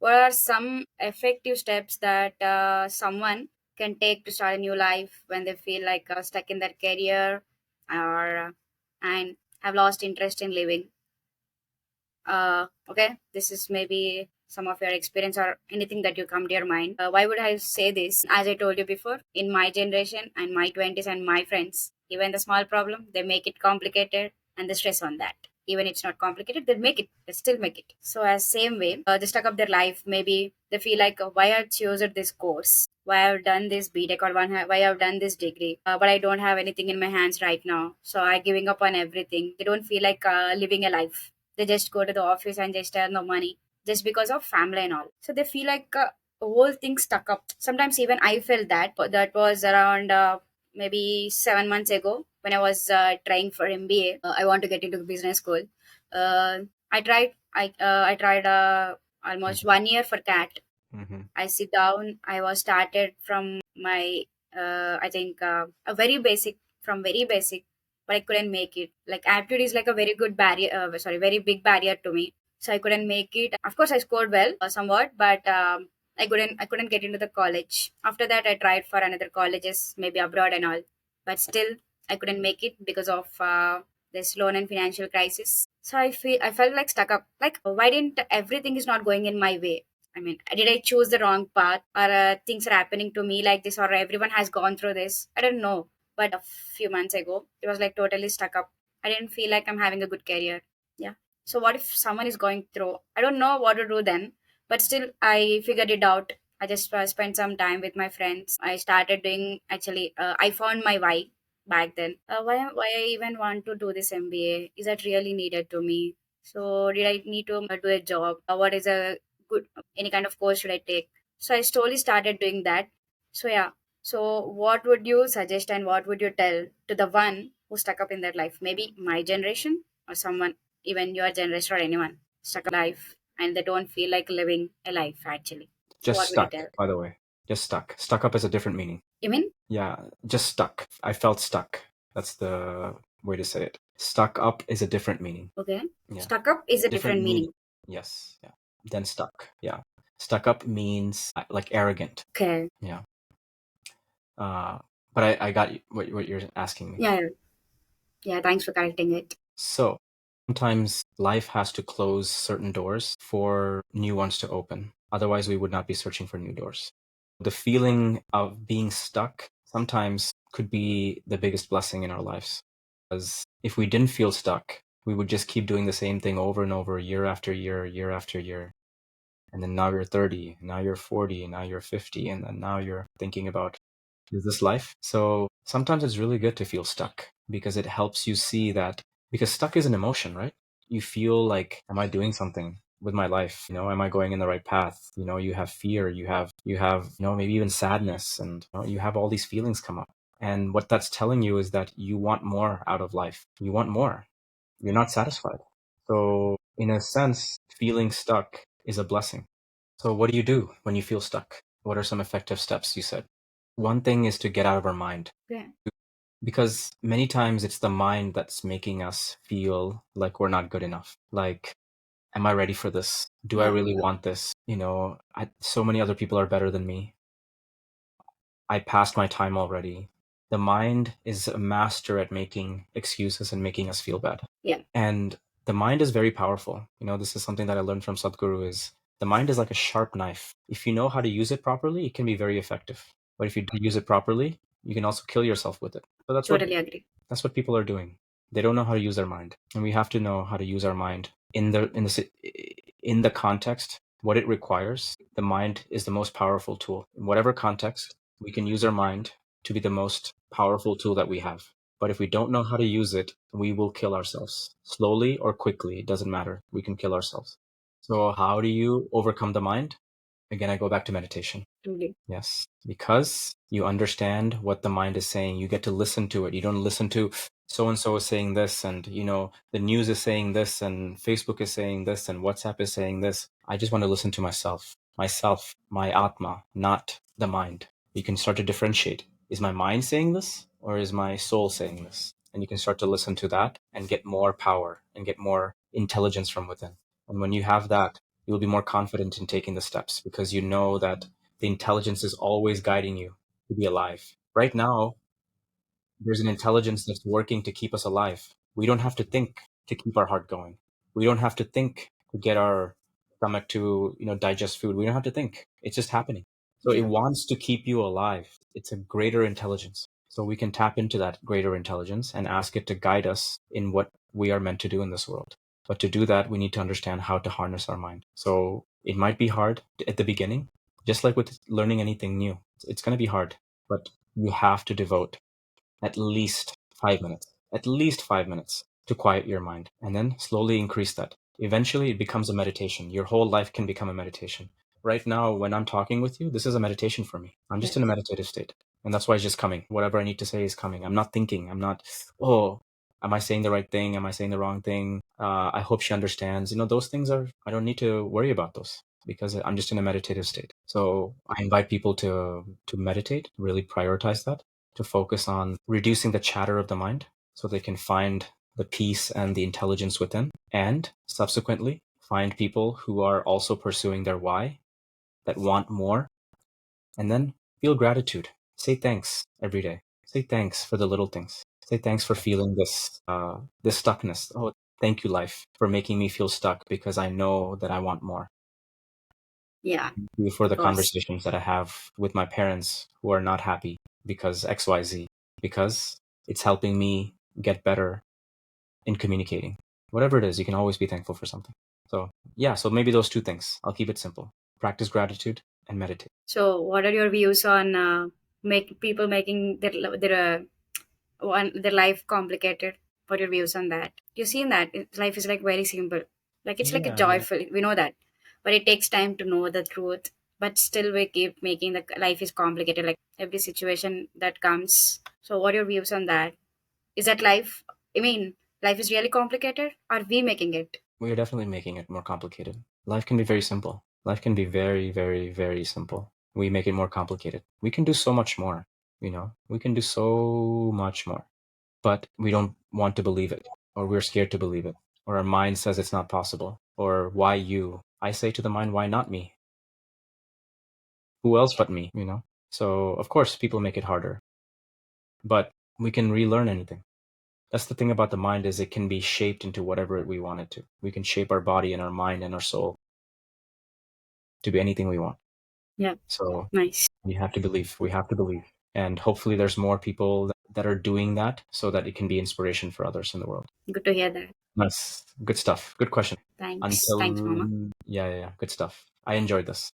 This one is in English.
What are some effective steps that someone can take to start a new life when they feel like stuck in their career or and have lost interest in living? Okay, this is maybe some of your experience or anything that you come to your mind. Why would I say this? As I told you before, in my generation and my 20s and my friends, even the small problem, they make it complicated and they stress on that. Even it's not complicated, they make it, they still make it. So, as same way, they stuck up their life. Maybe they feel like, why I chose this course, why I've done this BTech or why I've done this degree, but I don't have anything in my hands right now. So I giving up on everything. They don't feel like living a life. They just go to the office and just earn the money just because of family and all. So they feel like the whole thing stuck up. Sometimes even I felt that. But that was around maybe 7 months ago when I was trying for MBA. I want to get into business school. I tried. I tried almost 1 year for CAT. Hmm. I sit down. I was started from my I think a very basic from very basic, but I couldn't make it. Like aptitude is like a very good barrier. Sorry, very big barrier to me. So I couldn't make it. Of course, I scored well somewhat, but I couldn't get into the college. After that, I tried for another colleges, maybe abroad and all, but still I couldn't make it because of this loan and financial crisis. So I felt like stuck up. Like why didn't everything is not going in my way? I mean, did I choose the wrong path, or things are happening to me like this, or everyone has gone through this? I don't know. But a few months ago, it was like totally stuck up. I didn't feel like I'm having a good career. Yeah. So what if someone is going through? I don't know what to do then, but still, I figured it out. I just spent some time with my friends. I started doing actually. I found my why back then. Why I even want to do this MBA? Is that really needed to me? So did I need to do a job? What is a good any kind of course should I take? So I slowly started doing that. So yeah. So what would you suggest and what would you tell to the one who stuck up in their life? Maybe my generation or someone, even your generation or anyone stuck up life and they don't feel like living a life actually. So Just what would you stuck, tell? by the way. Just stuck. Stuck up is a different meaning. You mean? Yeah, just stuck. I felt stuck. That's the way to say it. Stuck up is a different meaning. Okay. Yeah. Stuck up is a Different different meaning. meaning. Yes. Yeah. Then stuck. Yeah. Stuck up means like arrogant. Okay. Yeah. Uh, but I got what you're asking me. Yeah. Yeah. Yeah, thanks for correcting it. So sometimes life has to close certain doors for new ones to open. Otherwise, we would not be searching for new doors. The feeling of being stuck sometimes could be the biggest blessing in our lives. Because if we didn't feel stuck, we would just keep doing the same thing over and over, year after year, year after year. And then now you're 30, now you're 40, now you're 50, and then now you're thinking about, is this life? So sometimes it's really good to feel stuck because it helps you see that, because stuck is an emotion, right? You feel like, am I doing something with my life? Am I going in the right path? You have fear, you have, maybe even sadness, and you have all these feelings come up. And what that's telling you is that you want more out of life. You want more. You're not satisfied. So in a sense, feeling stuck is a blessing. So what do you do when you feel stuck? What are some effective steps you said? One thing is to get out of our mind, Okay. because many times it's the mind that's making us feel like we're not good enough. Like, am I ready for this? Do I Yeah. really want this? So many other people are better than me. I passed my time already. The mind is a master at making excuses and making us feel bad. Yeah. And the mind is very powerful. This is something that I learned from Sadhguru, is the mind is like a sharp knife. If you know how to use it properly, it can be very effective. But if you don't use it properly, you can also kill yourself with it. So Totally agree. that's what people are doing. They don't know how to use their mind. And we have to know how to use our mind in the context, what it requires. The mind is the most powerful tool. In whatever context, we can use our mind to be the most powerful tool that we have. But if we don't know how to use it, we will kill ourselves. Slowly or quickly, it doesn't matter. We can kill ourselves. So how do you overcome the mind? Again, I go back to meditation. Truly. Yes, because you understand what the mind is saying. You get to listen to it. You don't listen to so and so is saying this, and the news is saying this, and Facebook is saying this, and WhatsApp is saying this. I just want to listen to myself, my Atma, not the mind. You can start to differentiate. Is my mind saying this, or is my soul saying this? And you can start to listen to that and get more power and get more intelligence from within. And when you have that, You'll be more confident in taking the steps because you know that the intelligence is always guiding you to be alive. Right now, there's an intelligence that's working to keep us alive. We don't have to think to keep our heart going. We don't have to think to get our stomach to, digest food. We don't have to think. It's just happening. So it Yeah. wants to keep you alive. It's a greater intelligence. So we can tap into that greater intelligence and ask it to guide us in what we are meant to do in this world. But to do that, we need to understand how to harness our mind. So it might be hard at the beginning, just like with learning anything new. It's going to be hard, but you have to devote at least 5 minutes to quiet your mind, and then slowly increase that. Eventually, it becomes a meditation. Your whole life can become a meditation. Right now, when I'm talking with you, this is a meditation for me. I'm just in a Yes. meditative state. And that's why it's just coming. Whatever I need to say is coming. I'm not thinking. I'm not, oh, am I saying the right thing? Am I saying the wrong thing? I hope she understands. Those things I don't need to worry about those because I'm just in a meditative state. So I invite people to meditate, really prioritize that, to focus on reducing the chatter of the mind so they can find the peace and the intelligence within, and subsequently find people who are also pursuing their why, that want more, and then feel gratitude. Say thanks every day. Say thanks for the little things. Say thanks for feeling this stuckness. Oh, thank you, life, for making me feel stuck because I know that I want more. Yeah. For Of the course. conversations that I have with my parents who are not happy because XYZ, because it's helping me get better in communicating. Whatever it is, you can always be thankful for something. So, yeah, so maybe those two things. I'll keep it simple. Practice gratitude and meditate. So, what are your views on make people making their life complicated? What are your views on that? You seen that life is like very simple, like it's like a Yeah, I mean, joyful. We know that, but it takes time to know the truth. But still, we keep making the life is complicated. Like every situation that comes. So, what are your views on that? Is that life? I mean, life is really complicated. Are we making it? we are definitely making it more complicated. Life can be very simple. Life can be very, very, very simple. We make it more complicated. We can do so much more, We can do so much more. But we don't want to believe it, or we're scared to believe it, or our mind says it's not possible, or why you? I say to the mind, why not me? Who else but me? So, of course, people make it harder, but we can relearn anything. That's the thing about the mind is it can be shaped into whatever we want it to. We can shape our body and our mind and our soul to be anything we want. Yeah, So nice. we have to believe. We have to believe. And hopefully there's more people that are doing that so that it can be inspiration for others in the world. Good to hear that. That's good stuff. Good question. Thanks. Thanks, Until, Mama. yeah, yeah, yeah. Good stuff. I enjoyed this.